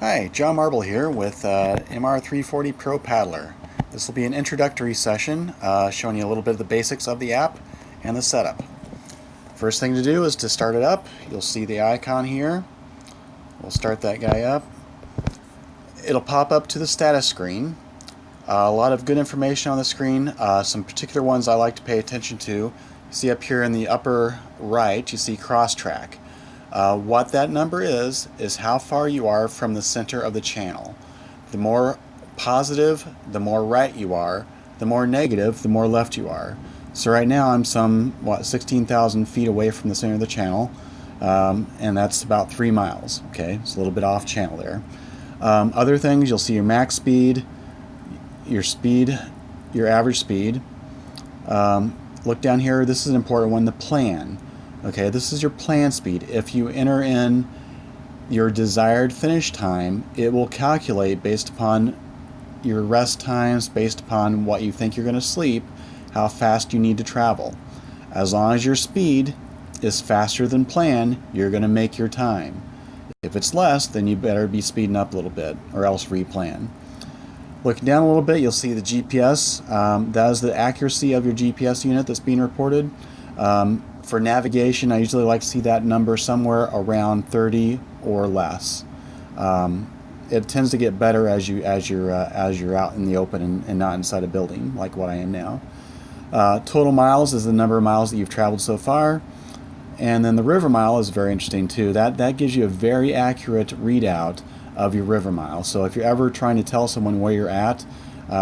Hi, John Marble here with mr340 Pro Paddler. This will be an introductory session showing you a little bit of the basics of the app and the setup. First thing to do is to start it up. You'll see the icon here. We'll start that guy up. It'll pop up to the status screen. A lot of good information on the screen. Some particular ones I like to pay attention to. You see up here in the upper right, you see cross-track. What that number is how far you are from the center of the channel. The more positive, the more right you are. The more negative, the more left you are. So right now I'm 16,000 feet away from the center of the channel, and that's about 3 miles. Okay, it's a little bit off channel there. Other things, you'll see your max speed, your average speed. Look down here, this is an important one, the plan. Okay, this is your plan speed. If you enter in your desired finish time, it will calculate based upon your rest times, based upon what you think you're going to sleep, how fast you need to travel. As long as your speed is faster than plan, you're going to make your time. If it's less, then you better be speeding up a little bit, or else replan. Looking down a little bit, you'll see the GPS. That is the accuracy of your GPS unit that's being reported. For navigation, I usually like to see that number somewhere around 30 or less. It tends to get better as you're out in the open and not inside a building like what I am now. Total miles is the number of miles that you've traveled so far, and then the river mile is very interesting too. That gives you a very accurate readout of your river mile. So if you're ever trying to tell someone where you're at,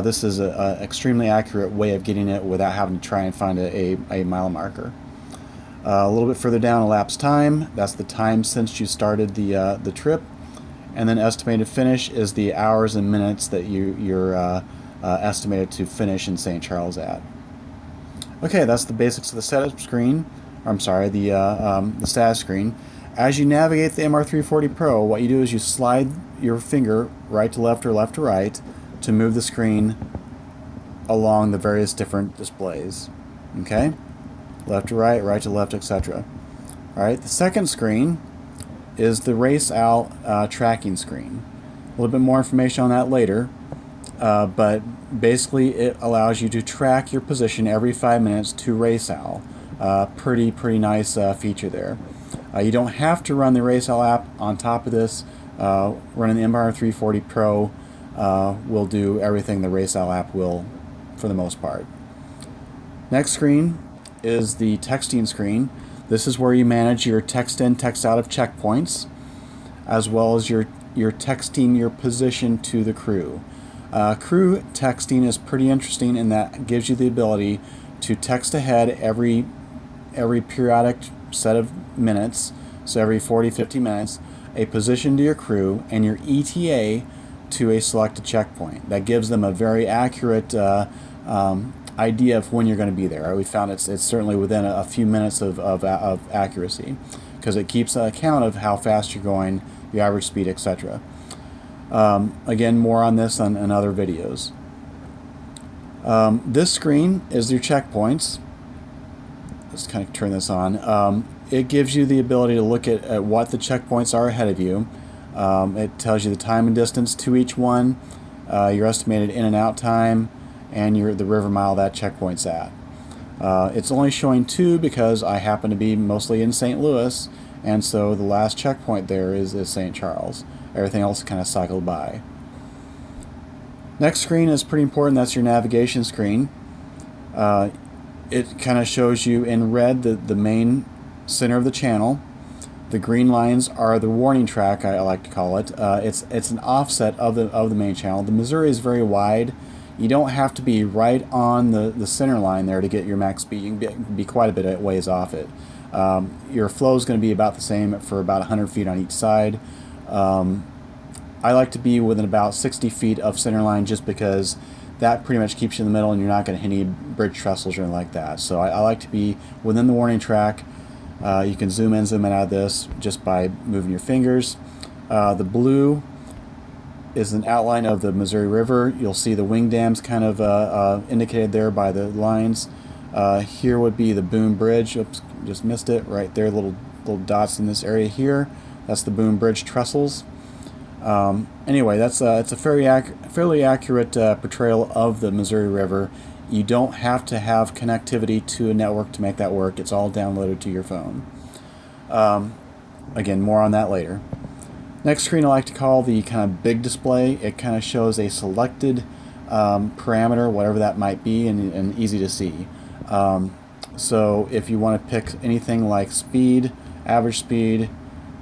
this is an extremely accurate way of getting it without having to try and find a mile marker. A little bit further down, elapsed time. That's the time since you started the trip. And then estimated finish is the hours and minutes that you're estimated to finish in St. Charles at. Okay, that's the basics of the setup screen. I'm sorry, the status screen. As you navigate the mr340 Pro, what you do is you slide your finger right to left or left to right to move the screen along the various different displays. Okay? Left to right, right to left, etc. Alright, the second screen is the race out tracking screen. A little bit more information on that later, but basically it allows you to track your position every 5 minutes to race owl. Pretty nice feature there. You don't have to run the race owl app on top of this. Running the mr340 Pro will do everything the race owl app will for the most part. Next screen is the texting screen. This is where you manage your text in, text out of checkpoints, as well as your texting your position to the crew. Crew texting is pretty interesting in that gives you the ability to text ahead every periodic set of minutes, so every 40-50 minutes, a position to your crew and your ETA to a selected checkpoint. That gives them a very accurate idea of when you're going to be there. We found it's certainly within a few minutes of accuracy, because it keeps account of how fast you're going, your average speed, etc. Again, more on this in other videos. This screen is your checkpoints. Let's kind of turn this on. It gives you the ability to look at what the checkpoints are ahead of you. It tells you the time and distance to each one, your estimated in and out time, and the river mile that checkpoint's at. It's only showing 2 because I happen to be mostly in St. Louis, and so the last checkpoint there is St. Charles. Everything else kind of cycled by. Next screen is pretty important. That's your navigation screen. It kind of shows you in red the main center of the channel. The green lines are the warning track, I like to call it. It's an offset of the main channel. The Missouri is very wide. You don't have to be right on the center line there to get your max speed. You can be quite a bit of ways off it. Your flow is going to be about the same for about 100 feet on each side. I like to be within about 60 feet of center line just because that pretty much keeps you in the middle and you're not going to hit any bridge trestles or anything like that. So I like to be within the warning track. You can zoom in, zoom out of this just by moving your fingers. The blue is an outline of the Missouri River. You'll see the wing dams kind of indicated there by the lines. Here would be the Boom Bridge. Oops, just missed it right there. Little dots in this area here. That's the Boom Bridge trestles. Anyway, it's a fairly accurate portrayal of the Missouri River. You don't have to have connectivity to a network to make that work. It's all downloaded to your phone. Again, more on that later. Next screen I like to call the kind of big display. It kind of shows a selected parameter, whatever that might be, and easy to see. So if you want to pick anything like speed, average speed,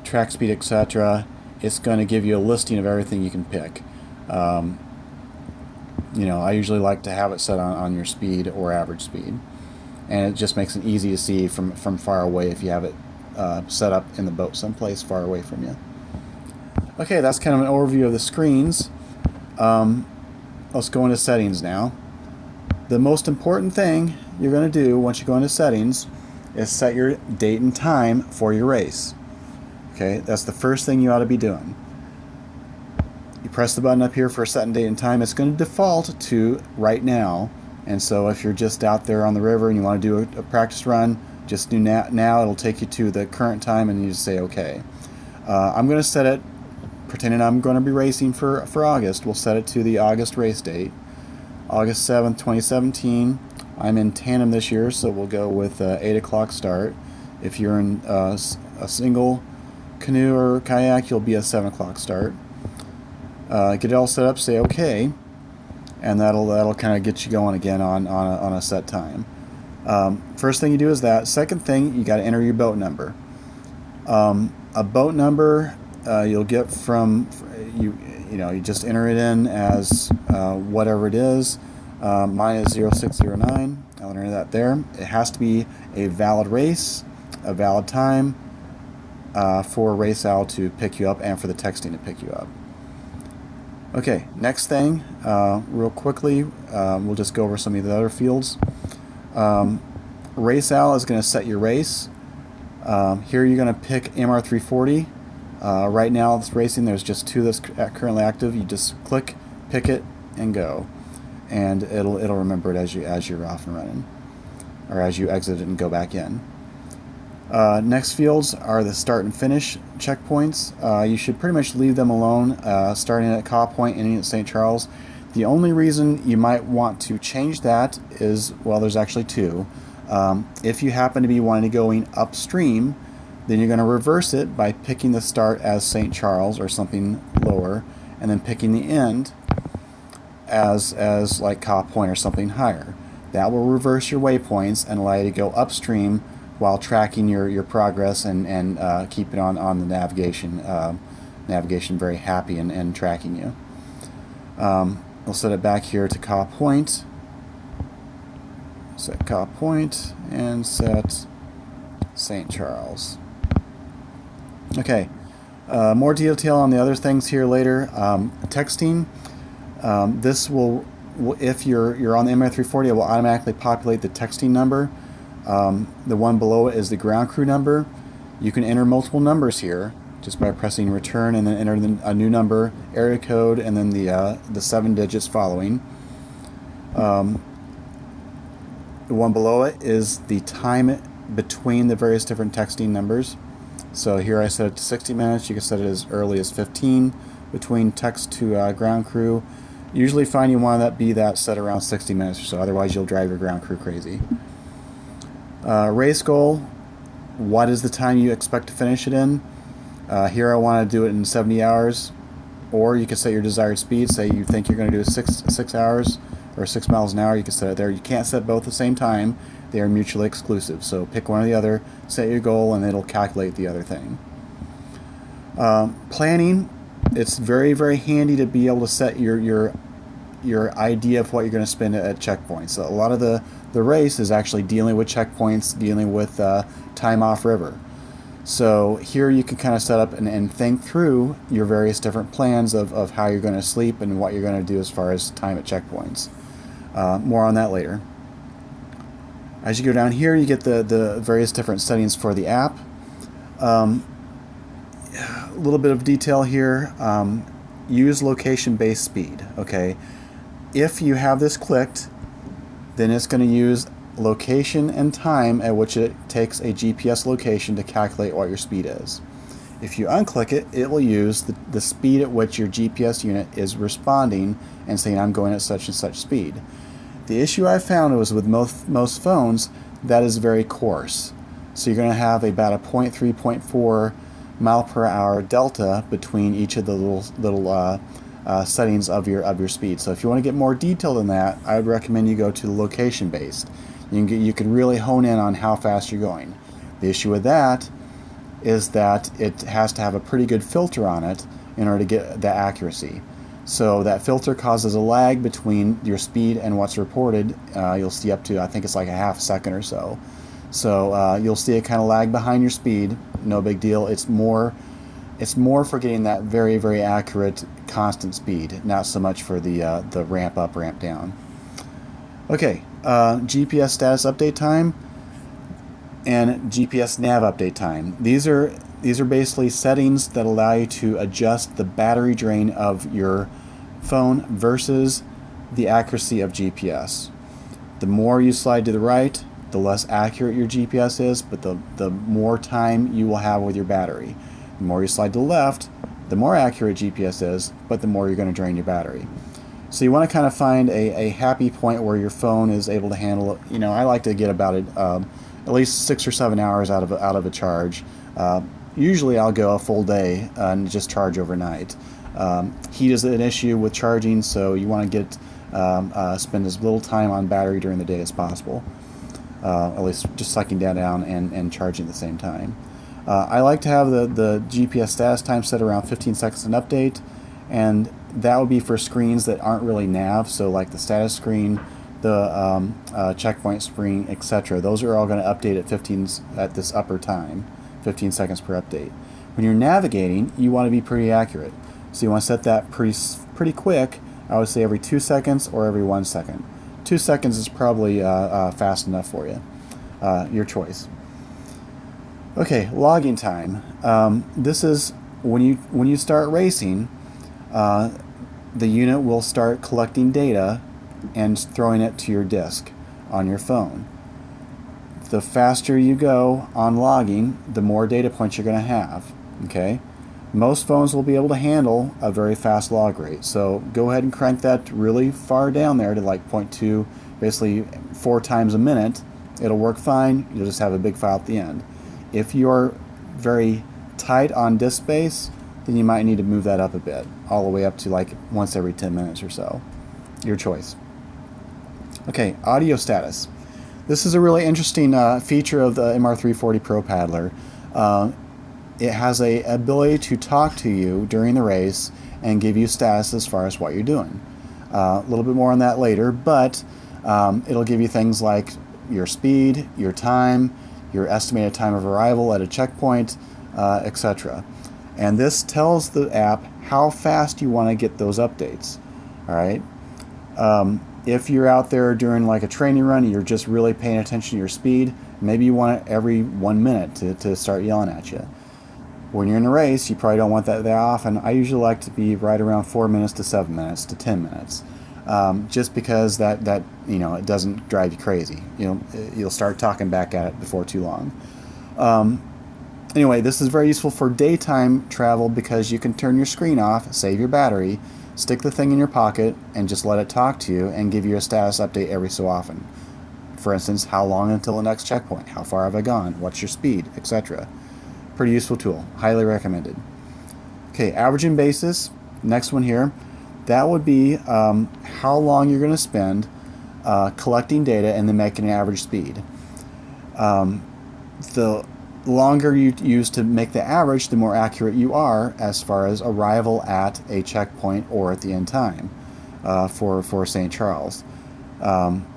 track speed, etc., it's going to give you a listing of everything you can pick. I usually like to have it set on your speed or average speed, and it just makes it easy to see from far away if you have it set up in the boat someplace far away from you. Okay, that's kind of an overview of the screens. Let's go into settings now. The most important thing you're going to do once you go into settings is set your date and time for your race. Okay, that's the first thing you ought to be doing. You press the button up here for setting date and time. It's going to default to right now. And so if you're just out there on the river and you want to do a practice run, just do now. It'll take you to the current time and you just say OK. I'm going to set it, pretending I'm going to be racing for August. We'll set it to the August race date, August 7th, 2017. I'm in tandem this year, so we'll go with 8 o'clock start. If you're in a single canoe or kayak, you'll be a 7 o'clock start. Get it all set up, say OK, and that'll kind of get you going again on a set time. First thing you do is that. Second thing, you got to enter your boat number. A boat number you'll get from you just enter it in as whatever it is. Mine is 0609. I'll enter that there. It has to be a valid race, a valid time for Race Owl to pick you up and for the texting to pick you up. Okay, next thing, real quickly, we'll just go over some of the other fields. Race Owl is going to set your race. Here you're going to pick mr340. Right now it's racing, there's just 2 that's currently active. You just click, pick it, and go. And it'll remember it as you're off and running, or as you exit it and go back in. Next fields are the start and finish checkpoints. You should pretty much leave them alone, starting at Caw Point, ending at St. Charles. The only reason you might want to change that is, well, there's actually 2. If you happen to be wanting to going upstream, then you're going to reverse it by picking the start as St. Charles or something lower, and then picking the end as like Caw Point or something higher. That will reverse your waypoints and allow you to go upstream while tracking your progress and keep it on the navigation very happy and tracking you. We'll set it back here to Caw Point. Set Caw Point and set St. Charles. Okay, more detail on the other things here later. Texting. This will, if you're on the mr340, it will automatically populate the texting number. The one below it is the ground crew number. You can enter multiple numbers here just by pressing return and then enter a new number, area code, and then the 7 digits following. The one below it is the time between the various different texting numbers. So here I set it to 60 minutes. You can set it as early as 15 between text to ground crew. Usually find you want that set around 60 minutes or so, otherwise you'll drive your ground crew crazy. Race goal, what is the time you expect to finish it in? Here I want to do it in 70 hours, or you can set your desired speed. Say you think you're going to do 6 hours or 6 miles an hour, you can set it there. You can't set both at the same time. They are mutually exclusive, so pick one or the other, set your goal, and it'll calculate the other thing. Planning, it's very, very handy to be able to set your idea of what you're going to spend at checkpoints. So a lot of the race is actually dealing with checkpoints, dealing with time off river. So here you can kind of set up and think through your various different plans of how you're going to sleep and what you're going to do as far as time at checkpoints. More on that later. As you go down here, you get the various different settings for the app. A little bit of detail here. Use location-based speed. Okay, if you have this clicked, then it's going to use location and time at which it takes a GPS location to calculate what your speed is. If you unclick it, it will use the speed at which your GPS unit is responding and saying, I'm going at such and such speed. The issue I found was with most phones, that is very coarse. So you're going to have about a 0.3, 0.4 mile per hour delta between each of the little settings of your speed. So if you want to get more detailed than that, I would recommend you go to the location based. You can really hone in on how fast you're going. The issue with that is that it has to have a pretty good filter on it in order to get the accuracy. So that filter causes a lag between your speed and what's reported. You'll see up to, I think it's like a half second or so. So you'll see it kind of lag behind your speed. No big deal. It's more for getting that very, very accurate constant speed, not so much for the ramp up, ramp down. Okay, GPS status update time and GPS nav update time. These are basically settings that allow you to adjust the battery drain of your phone versus the accuracy of GPS. The more you slide to the right, the less accurate your GPS is, but the more time you will have with your battery. The more you slide to the left, the more accurate GPS is, but the more you're going to drain your battery. So you want to kind of find a happy point where your phone is able to handle it. You know, I like to get about at least 6 or 7 hours out of a charge. Usually I'll go a full day and just charge overnight. Heat is an issue with charging, so you want to get spend as little time on battery during the day as possible. At least just sucking that down and charging at the same time. I like to have the GPS status time set around 15 seconds an update, and that would be for screens that aren't really nav, so like the status screen, the checkpoint screen, etc. Those are all going to update at this upper time, 15 seconds per update. When you're navigating, you want to be pretty accurate, so you want to set that pretty quick. I would say every 2 seconds or every 1 second. 2 seconds is probably fast enough for you. Your choice. Okay, logging time. This is when you start racing. The unit will start collecting data and throwing it to your disk on your phone. The faster you go on logging, the more data points you're going to have. Okay, most phones will be able to handle a very fast log rate, so go ahead and crank that really far down there to like 0.2, basically 4 times a minute. It'll work fine. You'll just have a big file at the end. If you're very tight on disk space, then you might need to move that up a bit, all the way up to like once every 10 minutes or so. Your choice. Okay, audio status. This is a really interesting feature of the mr340 propaddler. It has a ability to talk to you during the race and give you status as far as what you're doing. A little bit more on that later, but it'll give you things like your speed, your time, your estimated time of arrival at a checkpoint, etc. And this tells the app how fast you want to get those updates. All right. If you're out there during like a training run and you're just really paying attention to your speed, maybe you want it every 1 minute to start yelling at you. When you're in a race, you probably don't want that often. I usually like to be right around 4 minutes to 7 minutes to 10 minutes, just because that it doesn't drive you crazy. You'll start talking back at it before too long. Anyway, this is very useful for daytime travel because you can turn your screen off, save your battery, stick the thing in your pocket, and just let it talk to you and give you a status update every so often. For instance, how long until the next checkpoint? How far have I gone? What's your speed? Etc. Pretty useful tool. Highly recommended. Okay, averaging basis. Next one here. That would be how long you're going to spend collecting data and then making an average speed. The longer you use to make the average, the more accurate you are as far as arrival at a checkpoint or at the end time for St. Charles.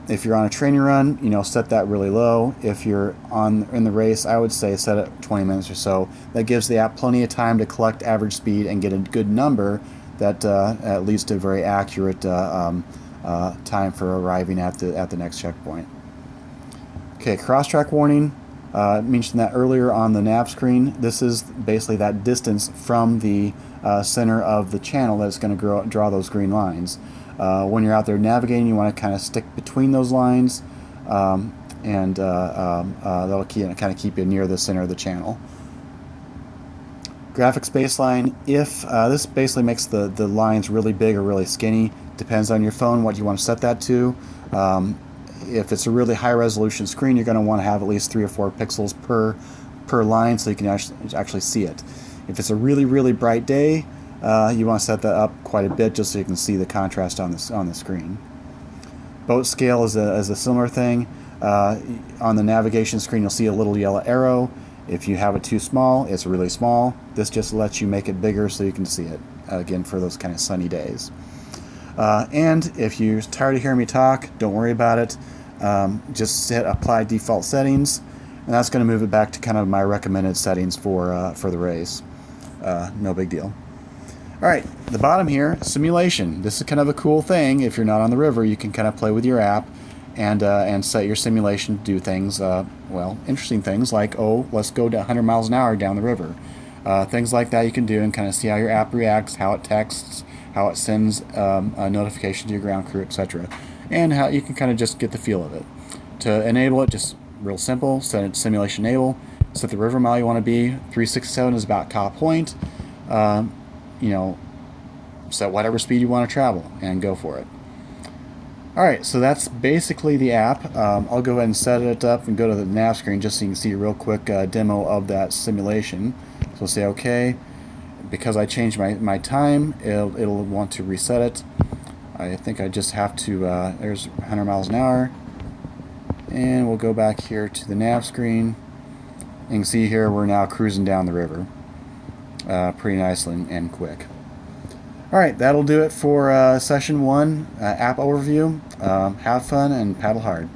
If you're on a training run, set that really low. If you're in the race, I would say set it 20 minutes or so. That gives the app plenty of time to collect average speed and get a good number that leads to a very accurate time for arriving at the next checkpoint. Okay, cross-track warning. Mentioned that earlier on the nav screen. This is basically that distance from the center of the channel that's going to draw those green lines. When you're out there navigating, you want to kind of stick between those lines, and that'll kind of keep you near the center of the channel. Graphics baseline, if this basically makes the lines really big or really skinny. Depends on your phone what you want to set that to. If it's a really high resolution screen, you're going to want to have at least 3 or 4 pixels per line so you can actually see it. If it's a really bright day, you want to set that up quite a bit just so you can see the contrast on the screen. Boat scale is a similar thing. On the navigation screen, you'll see a little yellow arrow. If you have it too small, it's really small. This just lets you make it bigger so you can see it, again, for those kind of sunny days. And if you're tired of hearing me talk, don't worry about it. Just hit apply default settings, and that's going to move it back to kind of my recommended settings for the race. No big deal. All right, the bottom here, simulation. This is kind of a cool thing. If you're not on the river, you can kind of play with your app and set your simulation to do things, well, interesting things like, oh, let's go to 100 miles an hour down the river. Things like that you can do and kind of see how your app reacts, how it texts, how it sends a notification to your ground crew, etc. And how you can kind of just get the feel of it. To enable it, just real simple, set it simulation enable, set the river mile you want to be. 367 is about Caw Point. You know, set whatever speed you want to travel and go for it. Alright, so that's basically the app. I'll go ahead and set it up and go to the nav screen just so you can see a real quick demo of that simulation. So say OK. Because I changed my time, it'll want to reset it. I think I just have to, there's 100 miles an hour. And we'll go back here to the nav screen. You can see here we're now cruising down the river. Pretty nice and quick. Alright, that'll do it for session 1, app overview. Have fun and paddle hard.